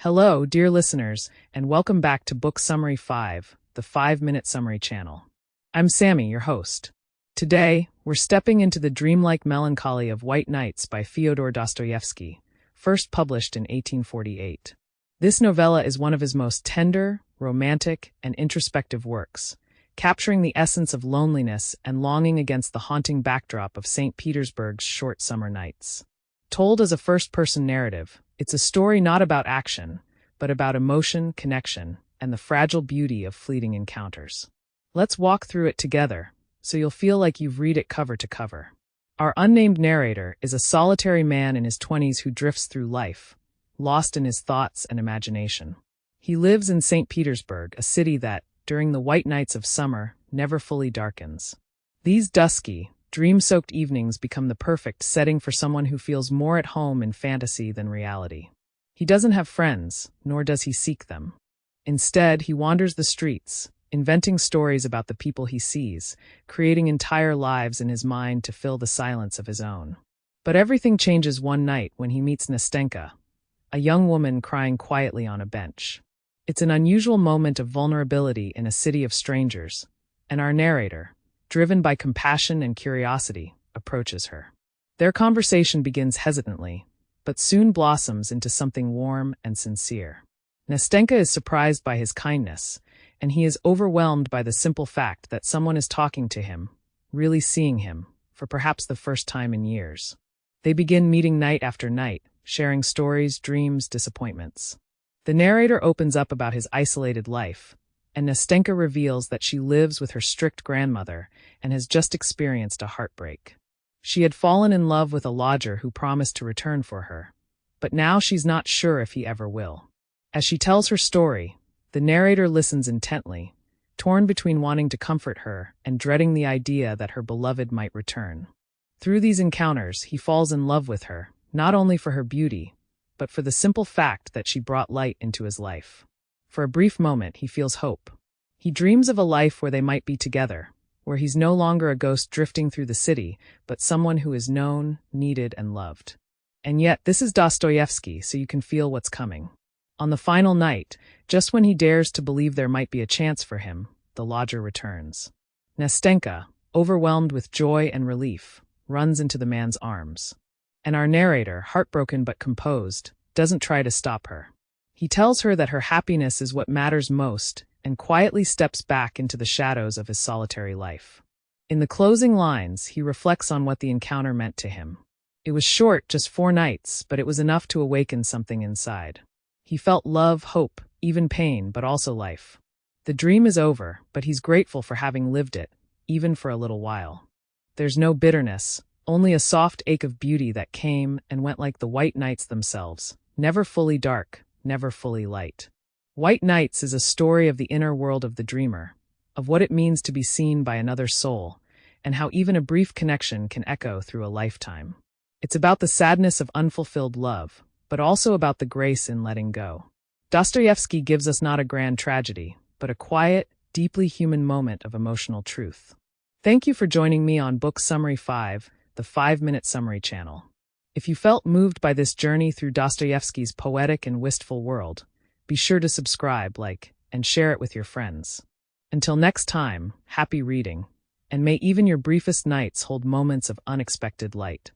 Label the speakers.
Speaker 1: Hello, dear listeners, and welcome back to Book Summary 5, the 5-minute summary channel. I'm Sammy, your host. Today, we're stepping into the dreamlike melancholy of White Nights by Fyodor Dostoevsky, first published in 1848. This novella is one of his most tender, romantic, and introspective works, capturing the essence of loneliness and longing against the haunting backdrop of St. Petersburg's short summer nights. Told as a first-person narrative, it's a story not about action, but about emotion, connection, and the fragile beauty of fleeting encounters. Let's walk through it together, so you'll feel like you've read it cover to cover. Our unnamed narrator is a solitary man in his 20s who drifts through life, lost in his thoughts and imagination. He lives in St. Petersburg, a city that, during the white nights of summer, never fully darkens. These dusky, dream-soaked evenings become the perfect setting for someone who feels more at home in fantasy than reality. He doesn't have friends, nor does he seek them. Instead, he wanders the streets, inventing stories about the people he sees, creating entire lives in his mind to fill the silence of his own. But everything changes one night when he meets Nastenka, a young woman crying quietly on a bench. It's an unusual moment of vulnerability in a city of strangers, and our narrator, driven by compassion and curiosity, approaches her. Their conversation begins hesitantly, but soon blossoms into something warm and sincere. Nastenka is surprised by his kindness, and he is overwhelmed by the simple fact that someone is talking to him, really seeing him, for perhaps the first time in years. They begin meeting night after night, sharing stories, dreams, disappointments. The narrator opens up about his isolated life, and Nastenka reveals that she lives with her strict grandmother and has just experienced a heartbreak. She had fallen in love with a lodger who promised to return for her, but now she's not sure if he ever will. As she tells her story, the narrator listens intently, torn between wanting to comfort her and dreading the idea that her beloved might return. Through these encounters, he falls in love with her, not only for her beauty, but for the simple fact that she brought light into his life. For a brief moment, he feels hope. He dreams of a life where they might be together, where he's no longer a ghost drifting through the city, but someone who is known, needed, and loved. And yet, this is Dostoevsky, so you can feel what's coming. On the final night, just when he dares to believe there might be a chance for him, the lodger returns. Nastenka, overwhelmed with joy and relief, runs into the man's arms. And our narrator, heartbroken but composed, doesn't try to stop her. He tells her that her happiness is what matters most and quietly steps back into the shadows of his solitary life. In the closing lines, he reflects on what the encounter meant to him. It was short, just 4 nights, but it was enough to awaken something inside. He felt love, hope, even pain, but also life. The dream is over, but he's grateful for having lived it, even for a little while. There's no bitterness, only a soft ache of beauty that came and went like the white nights themselves, never fully dark, never fully light. White Nights is a story of the inner world of the dreamer, of what it means to be seen by another soul, and how even a brief connection can echo through a lifetime. It's about the sadness of unfulfilled love, but also about the grace in letting go. Dostoevsky gives us not a grand tragedy, but a quiet, deeply human moment of emotional truth. Thank you for joining me on Book Summary 5, the 5-minute summary channel. If you felt moved by this journey through Dostoevsky's poetic and wistful world, be sure to subscribe, like, and share it with your friends. Until next time, happy reading, and may even your briefest nights hold moments of unexpected light.